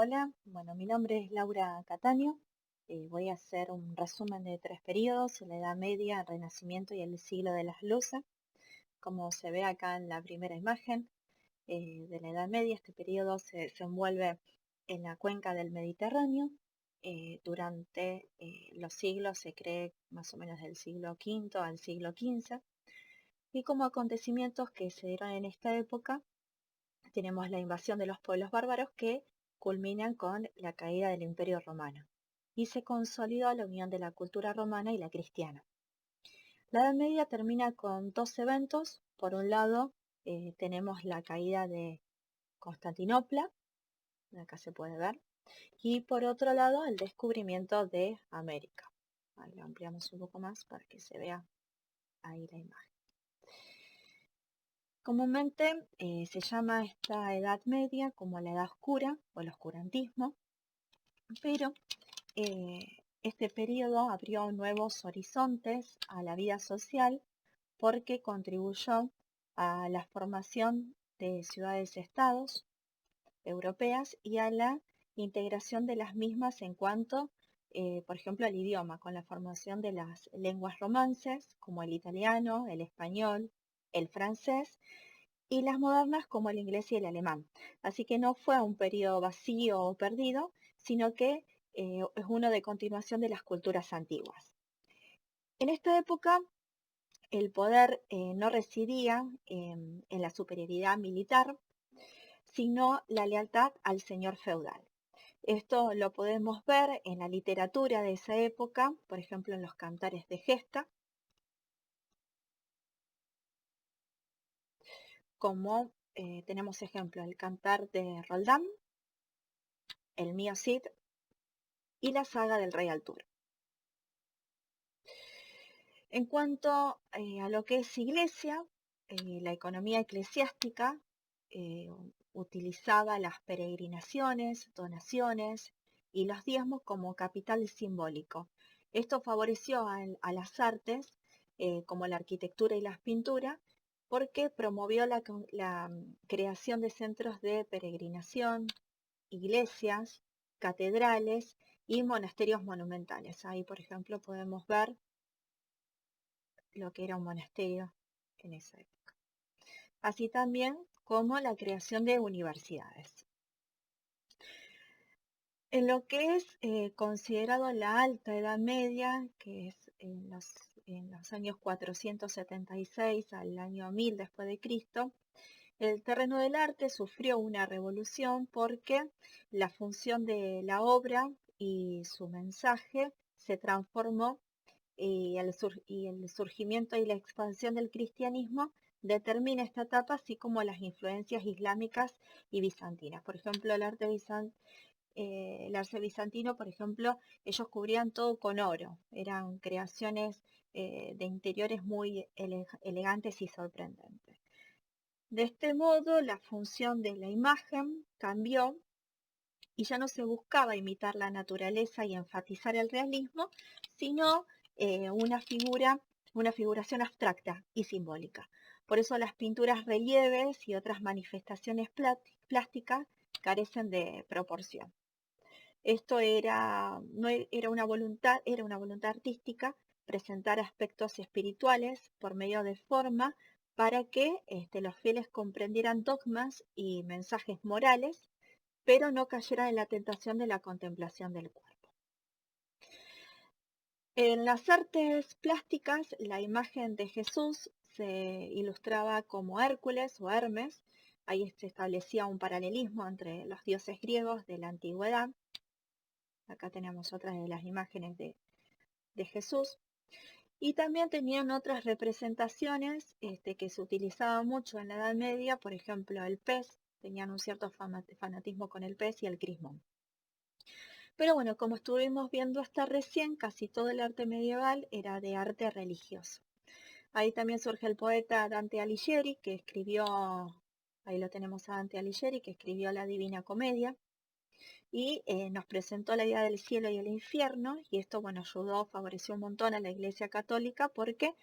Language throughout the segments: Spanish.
Hola, bueno, mi nombre es Laura Cataño. Voy a hacer un resumen de tres periodos: la Edad Media, el Renacimiento y el siglo de las luces. Como se ve acá en la primera imagen de la Edad Media, este periodo se envuelve en la cuenca del Mediterráneo. Durante los siglos, se cree más o menos del siglo V al siglo XV. Y como acontecimientos que se dieron en esta época, tenemos la invasión de los pueblos bárbaros que culminan con la caída del Imperio Romano y se consolidó la unión de la cultura romana y la cristiana. La Edad Media termina con dos eventos. Por un lado, tenemos la caída de Constantinopla, acá se puede ver, y por otro lado, el descubrimiento de América. Ahí lo ampliamos un poco más para que se vea ahí la imagen. Comúnmente se llama esta Edad Media como la Edad Oscura o el oscurantismo, pero este periodo abrió nuevos horizontes a la vida social porque contribuyó a la formación de ciudades-estados europeas y a la integración de las mismas en cuanto, por ejemplo, al idioma, con la formación de las lenguas romances como el italiano, el español, el francés, y las modernas como el inglés y el alemán. Así que no fue un periodo vacío o perdido, sino que es uno de continuación de las culturas antiguas. En esta época, el poder no residía en la superioridad militar, sino la lealtad al señor feudal. Esto lo podemos ver en la literatura de esa época, por ejemplo en los cantares de gesta, como tenemos ejemplo el cantar de Roldán, el Mío Cid y la saga del Rey Arturo. En cuanto a lo que es iglesia, la economía eclesiástica utilizaba las peregrinaciones, donaciones y los diezmos como capital simbólico. Esto favoreció a las artes como la arquitectura y las pinturas porque promovió la creación de centros de peregrinación, iglesias, catedrales y monasterios monumentales. Ahí, por ejemplo, podemos ver lo que era un monasterio en esa época. Así también como la creación de universidades. En lo que es considerado la Alta Edad Media, que es en los años 476 al año 1000 después de Cristo, el terreno del arte sufrió una revolución porque la función de la obra y su mensaje se transformó y el surgimiento y la expansión del cristianismo determina esta etapa, así como las influencias islámicas y bizantinas. Por ejemplo, el arte bizantino, por ejemplo, ellos cubrían todo con oro. Eran creaciones de interiores muy elegantes y sorprendentes. De este modo, la función de la imagen cambió y ya no se buscaba imitar la naturaleza y enfatizar el realismo, sino una figuración abstracta y simbólica. Por eso las pinturas relieves y otras manifestaciones plásticas carecen de proporción. Esto no era una voluntad artística presentar aspectos espirituales por medio de forma para que los fieles comprendieran dogmas y mensajes morales, pero no cayeran en la tentación de la contemplación del cuerpo. En las artes plásticas, la imagen de Jesús se ilustraba como Hércules o Hermes. Ahí se establecía un paralelismo entre los dioses griegos de la antigüedad. Acá tenemos otras de las imágenes de Jesús. Y también tenían otras representaciones que se utilizaban mucho en la Edad Media, por ejemplo el pez, tenían un cierto fanatismo con el pez y el crismón. Pero bueno, como estuvimos viendo hasta recién, casi todo el arte medieval era de arte religioso. Ahí también surge el poeta Dante Alighieri, que escribió, ahí lo tenemos a Dante Alighieri, que escribió la Divina Comedia, y nos presentó la idea del cielo y el infierno, y esto, bueno, favoreció un montón a la Iglesia Católica porque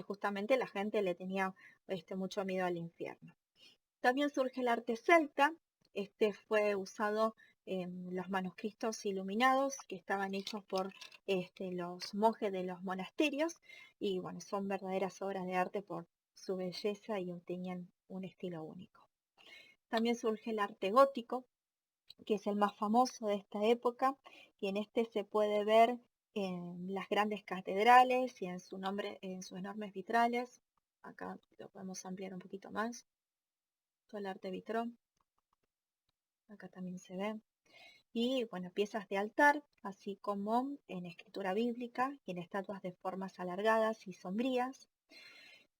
justamente la gente le tenía mucho miedo al infierno. También surge el arte celta. Fue usado los manuscritos iluminados que estaban hechos por los monjes de los monasterios y bueno, son verdaderas obras de arte por su belleza y tenían un estilo único. También surge el arte gótico, que es el más famoso de esta época, y en este se puede ver en las grandes catedrales y en en sus enormes vitrales. Acá lo podemos ampliar un poquito más. Todo el arte vitrón. Acá también se ve. Y bueno, piezas de altar, así como en escritura bíblica y en estatuas de formas alargadas y sombrías.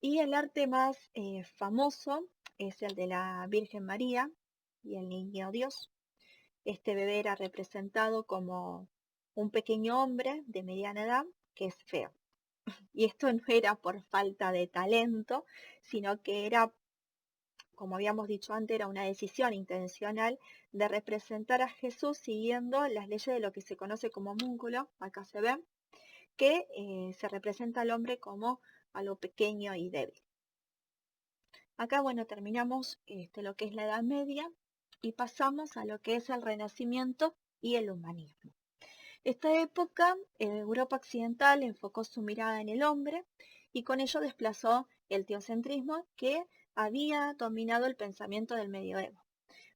Y el arte más famoso es el de la Virgen María y el Niño Dios. Este bebé era representado como un pequeño hombre de mediana edad que es feo. Y esto no era por falta de talento, sino que era, como habíamos dicho antes, era una decisión intencional de representar a Jesús siguiendo las leyes de lo que se conoce como múnculo, acá se ve, que se representa al hombre como algo pequeño y débil. Acá, bueno, terminamos lo que es la Edad Media y pasamos a lo que es el Renacimiento y el humanismo. Esta época, Europa occidental enfocó su mirada en el hombre y con ello desplazó el teocentrismo que había dominado el pensamiento del medioevo.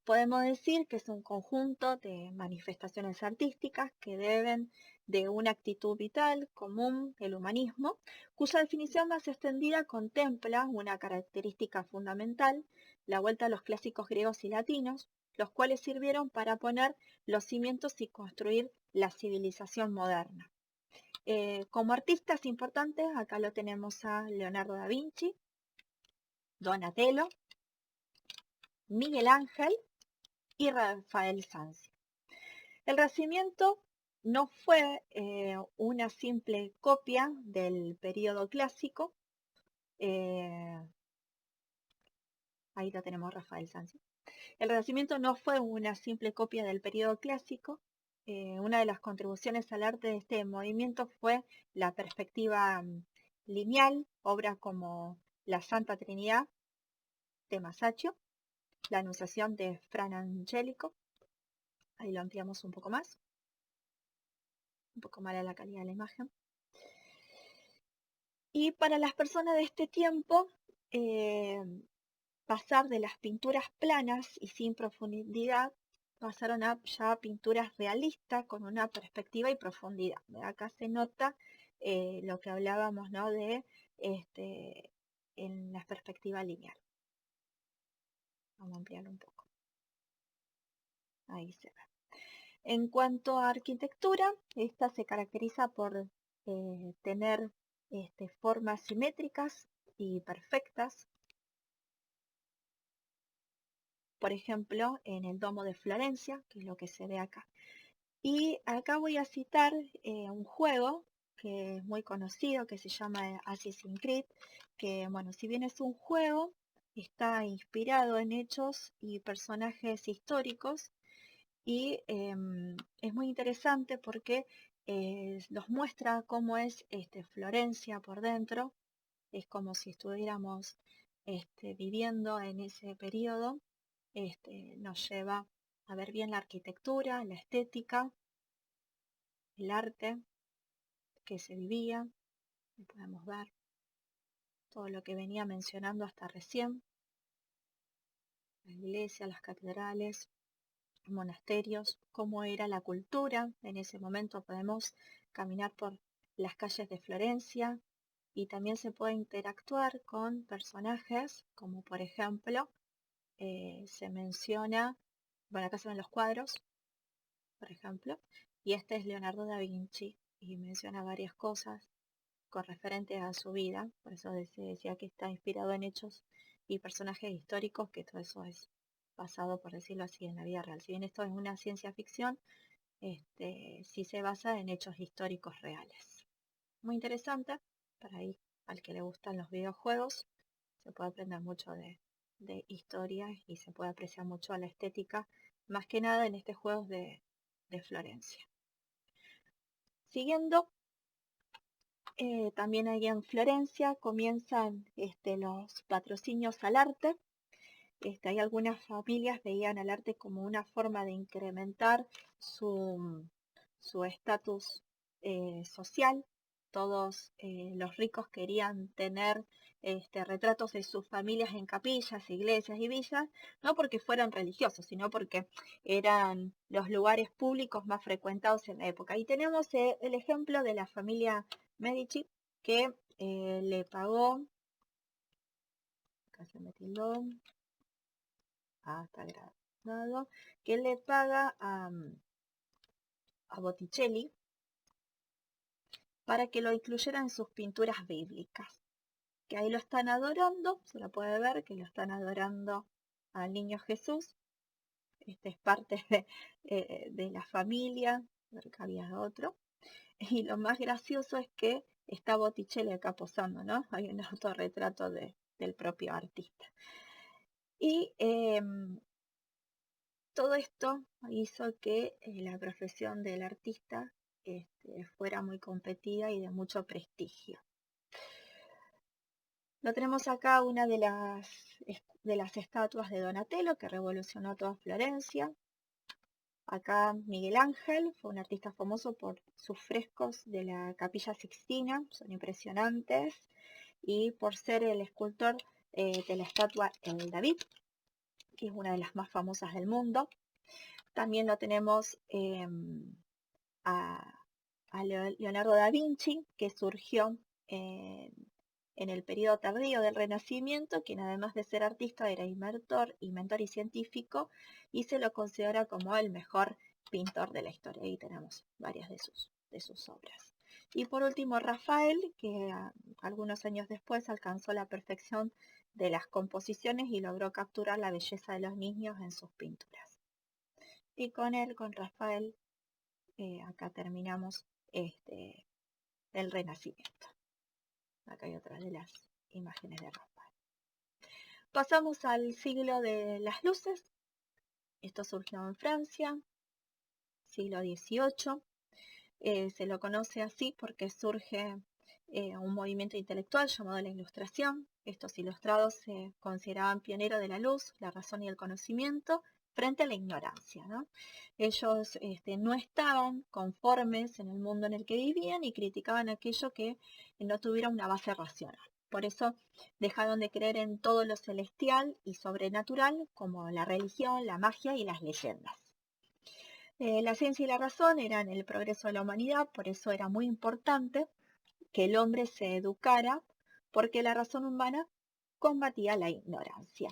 Podemos decir que es un conjunto de manifestaciones artísticas que deben de una actitud vital común, el humanismo, cuya definición más extendida contempla una característica fundamental, la vuelta a los clásicos griegos y latinos, los cuales sirvieron para poner los cimientos y construir la civilización moderna. Como artistas importantes, acá lo tenemos a Leonardo da Vinci, Donatello, Miguel Ángel y Rafael Sanzio. El Renacimiento no fue una simple copia del periodo clásico. Ahí lo tenemos, Rafael Sanzio. El Renacimiento no fue una simple copia del periodo clásico. Una de las contribuciones al arte de este movimiento fue la perspectiva lineal, obras como La Santa Trinidad de Masaccio, La Anunciación de Fra Angelico. Ahí lo ampliamos un poco más. Un poco mala la calidad de la imagen. Y para las personas de este tiempo, pasar de las pinturas planas y sin profundidad, pasaron a ya pinturas realistas con una perspectiva y profundidad. Acá se nota lo que hablábamos, ¿no? De en la perspectiva lineal. Vamos a ampliar un poco. Ahí se ve. En cuanto a arquitectura, esta se caracteriza por tener formas simétricas y perfectas. Por ejemplo, en el Domo de Florencia, que es lo que se ve acá. Y acá voy a citar un juego que es muy conocido, que se llama Assassin's Creed, que, bueno, si bien es un juego, está inspirado en hechos y personajes históricos, y es muy interesante porque nos muestra cómo es Florencia por dentro. Es como si estuviéramos viviendo en ese periodo. Nos lleva a ver bien la arquitectura, la estética, el arte que se vivía. Y podemos ver todo lo que venía mencionando hasta recién: la iglesia, las catedrales, monasterios, cómo era la cultura. En ese momento podemos caminar por las calles de Florencia y también se puede interactuar con personajes como, por ejemplo, se menciona, bueno, acá se ven los cuadros, por ejemplo, y este es Leonardo da Vinci y menciona varias cosas con referentes a su vida. Por eso se decía que está inspirado en hechos y personajes históricos, que todo eso es basado, por decirlo así, en la vida real. Si bien esto es una ciencia ficción, sí se basa en hechos históricos reales. Muy interesante, para ahí al que le gustan los videojuegos, se puede aprender mucho de historia y se puede apreciar mucho la estética, más que nada en estos juegos de Florencia. Siguiendo, también ahí en Florencia comienzan los patrocinios al arte, hay algunas familias veían al arte como una forma de incrementar su estatus social. Todos los ricos querían tener retratos de sus familias en capillas, iglesias y villas, no porque fueran religiosos, sino porque eran los lugares públicos más frecuentados en la época. Y tenemos el ejemplo de la familia Medici, que le pagó, acá se me tildó, está grabado, que le paga a Botticelli para que lo incluyera en sus pinturas bíblicas. Que ahí lo están adorando, se lo puede ver, que lo están adorando al niño Jesús. Este es parte de la familia, acá había otro. Y lo más gracioso es que está Botticelli acá posando, ¿no? Hay un autorretrato del propio artista. Y todo esto hizo que la profesión del artista fuera muy competida y de mucho prestigio. Lo tenemos acá, una de las estatuas de Donatello que revolucionó toda Florencia. Acá Miguel Ángel fue un artista famoso por sus frescos de la Capilla Sixtina, son impresionantes, y por ser el escultor de la estatua El David, que es una de las más famosas del mundo. También lo tenemos a Leonardo da Vinci, que surgió en el periodo tardío del Renacimiento, quien además de ser artista era inventor y científico, y se lo considera como el mejor pintor de la historia. Ahí tenemos varias de sus obras. Y por último, Rafael, que algunos años después alcanzó la perfección de las composiciones y logró capturar la belleza de los niños en sus pinturas. Y con Rafael, acá terminamos el Renacimiento. Acá hay otra de las imágenes de Rafael. Pasamos al siglo de las luces. Esto surgió en Francia, siglo XVIII. Se lo conoce así porque surge un movimiento intelectual llamado la Ilustración. Estos ilustrados se consideraban pioneros de la luz, la razón y el conocimiento frente a la ignorancia, ¿no? Ellos no estaban conformes en el mundo en el que vivían y criticaban aquello que no tuviera una base racional. Por eso dejaron de creer en todo lo celestial y sobrenatural, como la religión, la magia y las leyendas. La ciencia y la razón eran el progreso de la humanidad, por eso era muy importante que el hombre se educara, porque la razón humana combatía la ignorancia.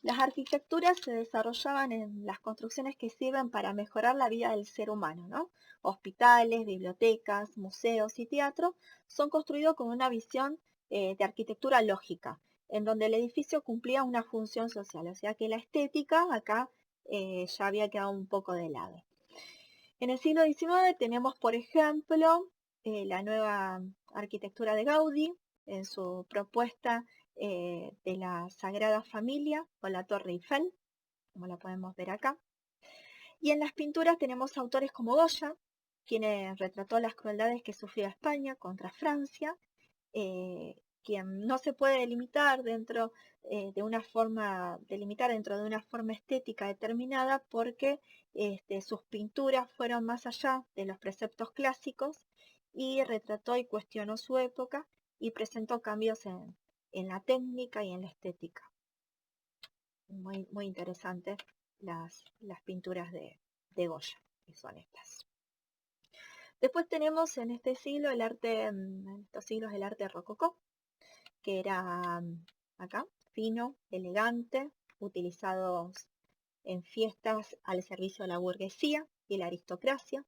Las arquitecturas se desarrollaban en las construcciones que sirven para mejorar la vida del ser humano, ¿no? Hospitales, bibliotecas, museos y teatros son construidos con una visión de arquitectura lógica, en donde el edificio cumplía una función social, o sea que la estética acá ya había quedado un poco de lado. En el siglo XIX tenemos, por ejemplo, la nueva arquitectura de Gaudí, en su propuesta de la Sagrada Familia o la Torre Eiffel, como la podemos ver acá. Y en las pinturas tenemos autores como Goya, quien retrató las crueldades que sufría España contra Francia, quien no se puede delimitar dentro de una forma estética determinada, porque sus pinturas fueron más allá de los preceptos clásicos y retrató y cuestionó su época y presentó cambios en la técnica y en la estética. Muy, muy interesantes las pinturas de Goya, que son estas. Después tenemos en este siglo el arte rococó, que era acá, fino, elegante, utilizados en fiestas al servicio de la burguesía y la aristocracia.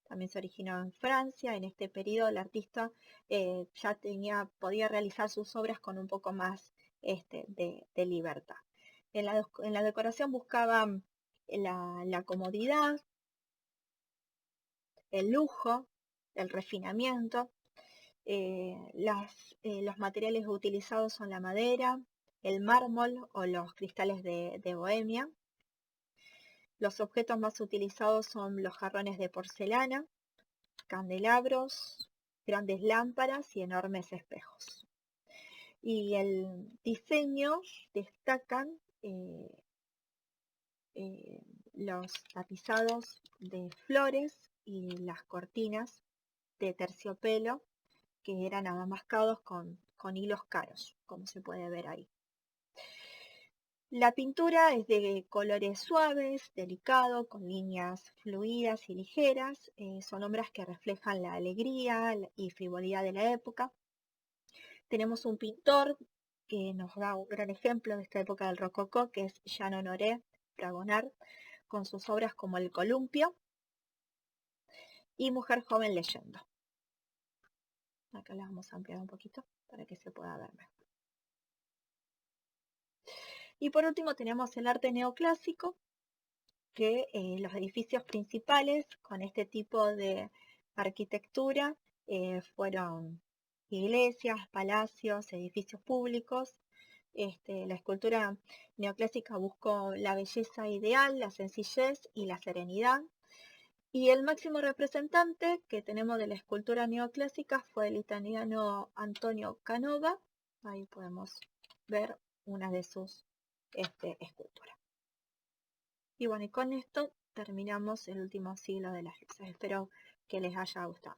También se originó en Francia. En este periodo el artista ya podía realizar sus obras con un poco más de libertad. En la decoración buscaban la comodidad, el lujo, el refinamiento. Los materiales utilizados son la madera, el mármol o los cristales de Bohemia. Los objetos más utilizados son los jarrones de porcelana, candelabros, grandes lámparas y enormes espejos. Y el diseño destacan los tapizados de flores y las cortinas de terciopelo que eran adamascados con hilos caros, como se puede ver ahí. La pintura es de colores suaves, delicado, con líneas fluidas y ligeras. Son obras que reflejan la alegría y frivolidad de la época. Tenemos un pintor que nos da un gran ejemplo de esta época del rococó, que es Jean Honoré Fragonard, con sus obras como El Columpio y Mujer joven leyendo. Acá las vamos a ampliar un poquito para que se pueda ver mejor. Y por último tenemos el arte neoclásico, que los edificios principales con este tipo de arquitectura fueron iglesias, palacios, edificios públicos. La escultura neoclásica buscó la belleza ideal, la sencillez y la serenidad. Y el máximo representante que tenemos de la escultura neoclásica fue el italiano Antonio Canova. Ahí podemos ver una de sus esculturas. Y bueno, y con esto terminamos el último siglo de las Hexas. Espero que les haya gustado.